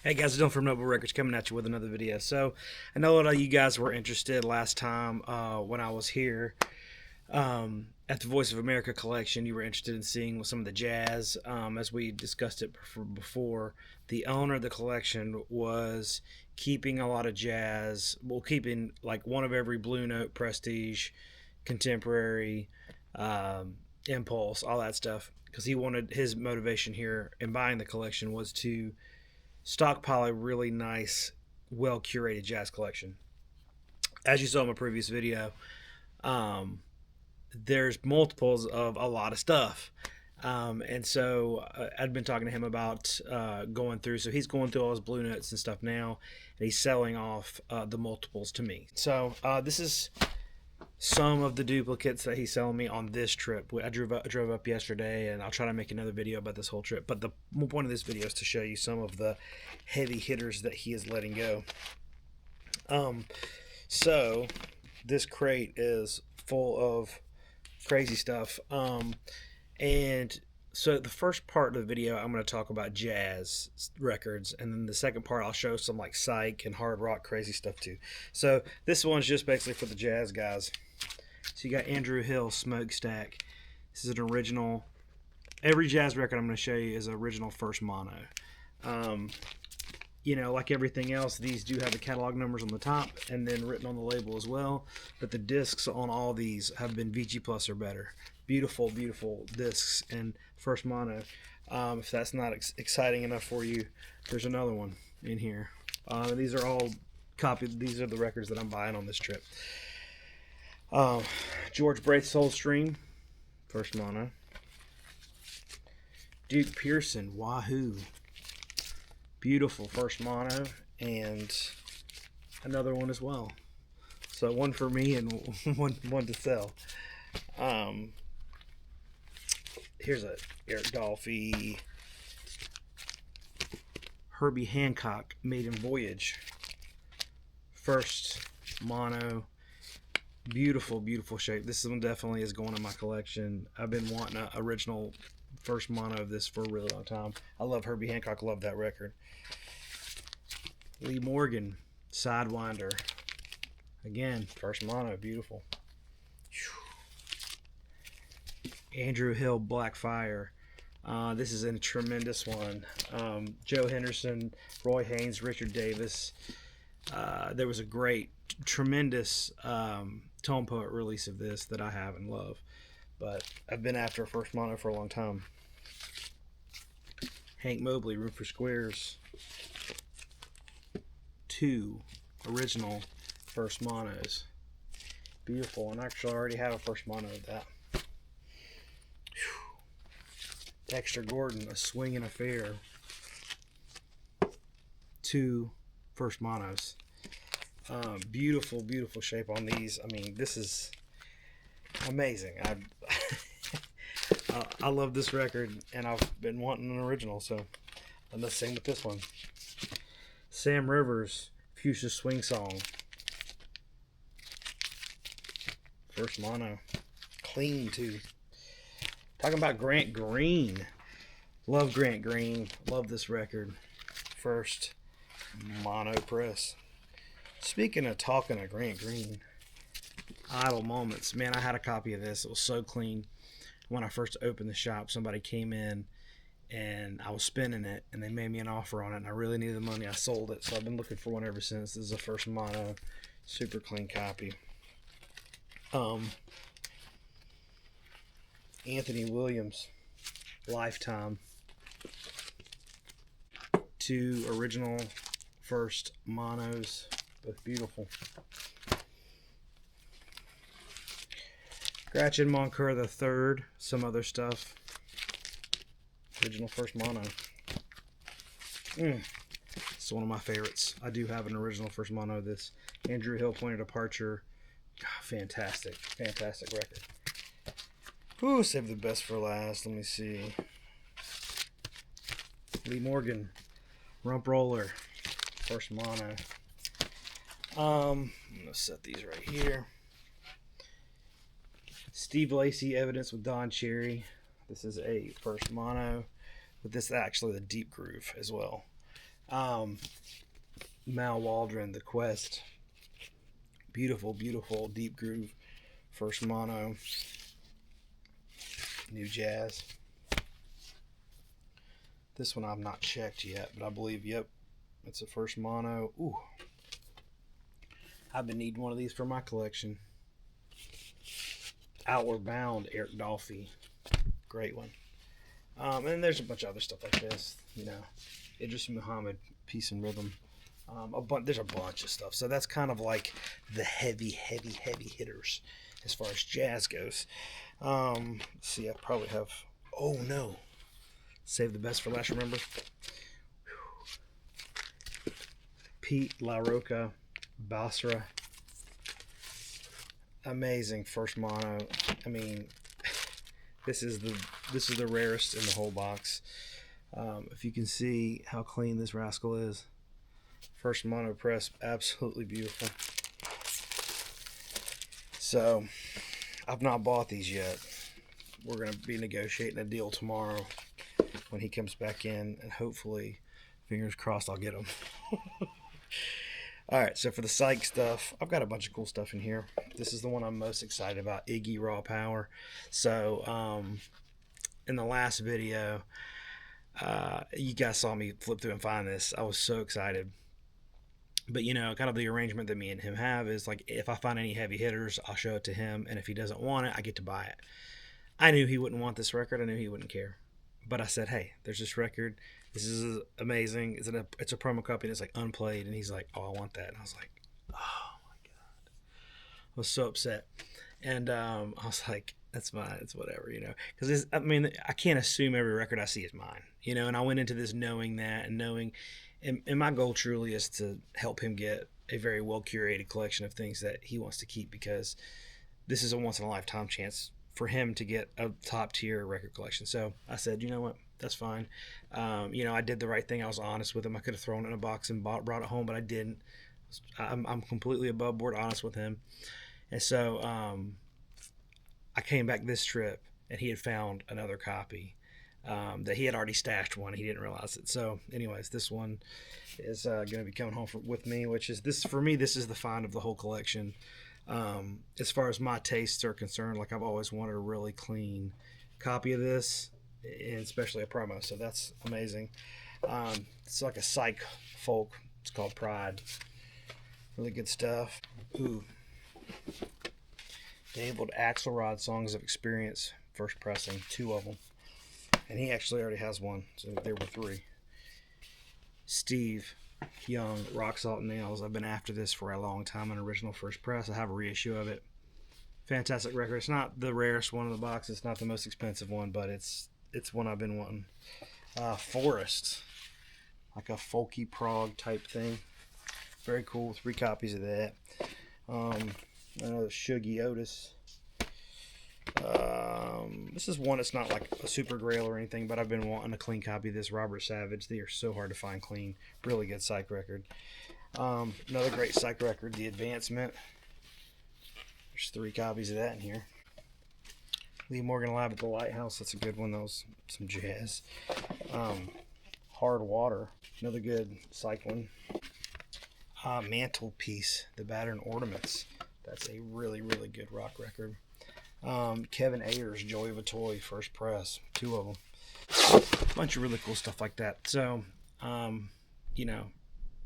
Hey guys, it's Dylan from Noble Records coming at you with another video. So, I know a lot of you guys were interested last time when I was here at the Voice of America collection. You were interested in seeing some of the jazz. As we discussed it before, the owner of the collection was keeping a lot of jazz. Well, keeping like one of every Blue Note, Prestige, Contemporary, Impulse, all that stuff. Because he wanted, his motivation here in buying the collection was to stockpile a really nice, well curated jazz collection. As you saw in my previous video, there's multiples of a lot of stuff. And so I'd been talking to him about going through. So he's going through all his Blue Notes and stuff now, and he's selling off the multiples to me. So this is some of the duplicates that he's selling me on this trip. I drove up yesterday, and I'll try to make another video about this whole trip. But the point of this video is to show you some of the heavy hitters that he is letting go. So this crate is full of crazy stuff. And so the first part of the video, I'm going to talk about jazz records, and then the second part I'll show some like psych and hard rock crazy stuff too. So this one's just basically for the jazz guys. So you got Andrew Hill Smokestack. This is an original. Every jazz record I'm going to show you is original first mono. You know, like everything else, these do have the catalog numbers on the top and then written on the label as well. But the discs on all these have been VG Plus or better. Beautiful, beautiful discs and first mono. If that's not exciting enough for you, there's another one in here. These are all copied. These are the records that I'm buying on this trip. George Braith's Soulstream, first mono. Duke Pearson, Wahoo, beautiful first mono, and another one as well. So one for me and one to sell. Here's a Eric Dolphy, Herbie Hancock Maiden Voyage, first mono. Beautiful, beautiful shape. This one definitely is going in my collection. I've been wanting an original first mono of this for a really long time. I love Herbie Hancock. Love that record. Lee Morgan, Sidewinder. Again, first mono. Beautiful. Andrew Hill, Black Fire. This is a tremendous one. Joe Henderson, Roy Haynes, Richard Davis. There was a great, tremendous Tone Poet release of this that I have and love, but I've been after a first mono for a long time. Hank Mobley, Room for Squares. 2 original first monos. Beautiful, and actually I already have a first mono of that. Dexter Gordon, A Swingin' Affair. 2 first monos. Beautiful, beautiful shape on these. I mean, this is amazing. I love this record, and I've been wanting an original, so I'm the same with this one. Sam Rivers, Fuchsia Swing Song, first mono, clean too. Talking about Grant Green, love Grant Green, love this record, first mono press. Speaking of talking to Grant Green, idle moments. Man, I had a copy of this. It was so clean. When I first opened the shop, somebody came in and I was spinning it, and they made me an offer on it, and I really needed the money. I sold it, so I've been looking for one ever since. This is a first mono, super clean copy. Anthony Williams, Lifetime. 2 original first monos. Both beautiful. Gretchen Moncur the Third, some other stuff. Original first mono. It's one of my favorites. I do have an original first mono of this. Andrew Hill, Point of Departure. God, fantastic, fantastic record. Whew, save the best for last. Let me see. Lee Morgan, Rump Roller, first mono. I'm going to set these right here. Steve Lacy, Evidence with Don Cherry. This is a first mono, but this is actually the deep groove as well. Mal Waldron, The Quest. Beautiful, beautiful deep groove. First mono. New jazz. This one I've not checked yet, but I believe, yep, it's a first mono. Ooh. I've been needing one of these for my collection. Outward Bound, Eric Dolphy. Great one. And there's a bunch of other stuff like this. You know, Idris Muhammad, Peace and Rhythm. There's a bunch of stuff. So that's kind of like the heavy hitters as far as jazz goes. Let's see, I probably have... Oh, no. Save the best for last, remember? Pete LaRocca, Basra. Amazing first mono. I mean, this is the rarest in the whole box. If you can see how clean this rascal is. First mono press, absolutely beautiful. So, I've not bought these yet. We're going to be negotiating a deal tomorrow when he comes back in, and hopefully, fingers crossed, I'll get them. Alright, so for the Psych stuff, I've got a bunch of cool stuff in here. This is the one I'm most excited about, Iggy Raw Power. So, in the last video, you guys saw me flip through and find this. I was so excited. But, you know, kind of the arrangement that me and him have is, like, if I find any heavy hitters, I'll show it to him, and if he doesn't want it, I get to buy it. I knew he wouldn't want this record. I knew he wouldn't care. But I said, hey, there's this record. This is amazing. It's a promo copy, and it's, like, unplayed. And he's like, oh, I want that. And I was like, oh, my God. I was so upset. And I was like, that's mine. It's whatever, you know. Because, I mean, I can't assume every record I see is mine, you know. And I went into this knowing that and knowing... And my goal truly is to help him get a very well-curated collection of things that he wants to keep, because this is a once-in-a-lifetime chance for him to get a top-tier record collection. So I said, you know what, that's fine. You know, I did the right thing. I was honest with him. I could have thrown it in a box and brought it home, but I didn't. I'm completely above board honest with him. And so I came back this trip, and he had found another copy. That he had already stashed one. He didn't realize it. So, anyways, this one is going to be coming home with me, which is this, for me, this is the find of the whole collection. As far as my tastes are concerned, like, I've always wanted a really clean copy of this, and especially a promo. So that's amazing. It's like a psych folk. It's called Pride. Really good stuff. Ooh. Labeled Axelrod Songs of Experience, first pressing, 2 of them. And he actually already has one, so there were 3. Steve Young, Rock Salt and Nails. I've been after this for a long time, an original first press. I have a reissue of it. Fantastic record. It's not the rarest one in the box. It's not the most expensive one, but it's one I've been wanting. Forest, like a folky prog type thing. Very cool. 3 copies of that. Another Shuggy Otis. This is one that's not like a super grail or anything, but I've been wanting a clean copy of this. Robert Savage. They are so hard to find clean. Really good Psych record. Another great Psych record, The Advancement. There's 3 copies of that in here. Lee Morgan Live at the Lighthouse. That's a good one. That was some jazz. Hard Water. Another good Psych one. Mantelpiece, The Battered Ornaments. That's a really, really good rock record. Kevin Ayers, Joy of a Toy, first press, 2 of them. A bunch of really cool stuff like that. So, you know,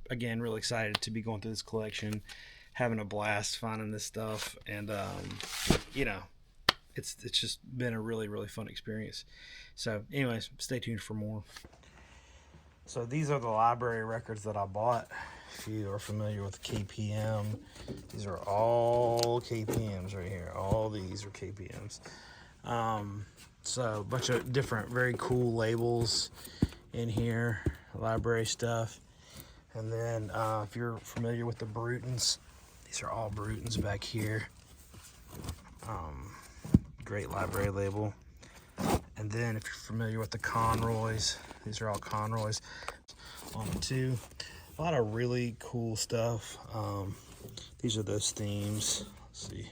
again, really excited to be going through this collection, having a blast finding this stuff, and you know, it's just been a really, really fun experience. So, anyways, stay tuned for more. So these are the library records that I bought. If you are familiar with KPM, these are all KPMs right here. All these are KPMs. So a bunch of different, very cool labels in here, library stuff. And then if you're familiar with the Brutons, these are all Brutons back here. Great library label. And then if you're familiar with the Conroys, these are all Conroys on the 2. A lot of really cool stuff. These are those themes. Let's see.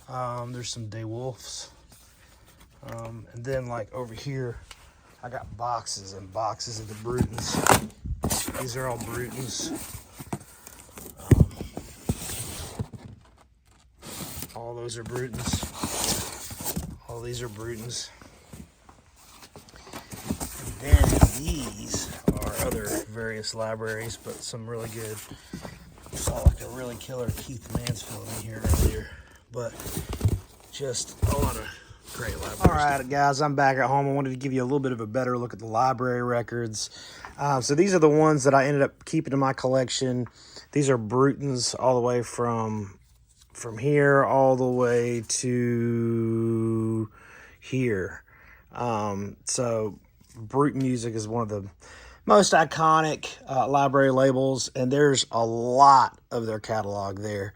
There's some De Wolfs. And then like over here, I got boxes and boxes of the Brutons. These are all Brutons. All those are Brutons. All these are Brutons. And then these are other various libraries, but some really good. Saw like a really killer Keith Mansfield in here earlier, but just a lot of great libraries. All right, guys, I'm back at home. I wanted to give you a little bit of a better look at the library records. So these are the ones that I ended up keeping in my collection. These are Brutons all the way from here all the way to here. So Bruton Music is one of the most iconic library labels, and there's a lot of their catalog there.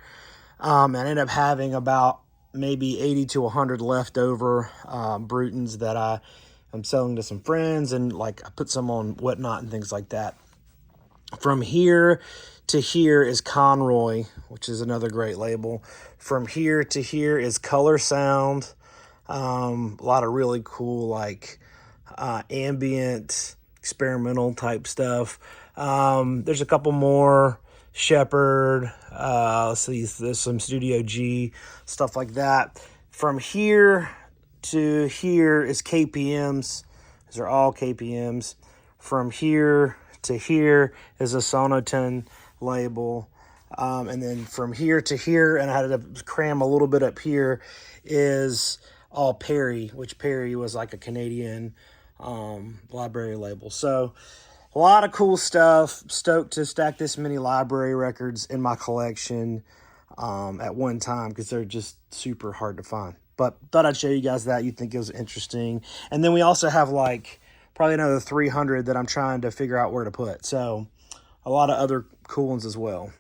And I ended up having about maybe 80 to 100 leftover Brutons that I'm selling to some friends, and like I put some on Whatnot and things like that. From here to here is Conroy, which is another great label. From here to here is Color Sound. A lot of really cool like ambient, experimental type stuff. There's a couple more. Shepherd, let's see, there's some Studio G, stuff like that. From here to here is KPMs. These are all KPMs. From here to here is a Sonoton label. And then from here to here, and I had to cram a little bit up here, is all Perry, which Perry was like a Canadian library label. So a lot of cool stuff. Stoked to stack this many library records in my collection at one time, because they're just super hard to find. But thought I'd show you guys that. You'd think it was interesting. And then we also have like probably another 300 that I'm trying to figure out where to put. So a lot of other cool ones as well.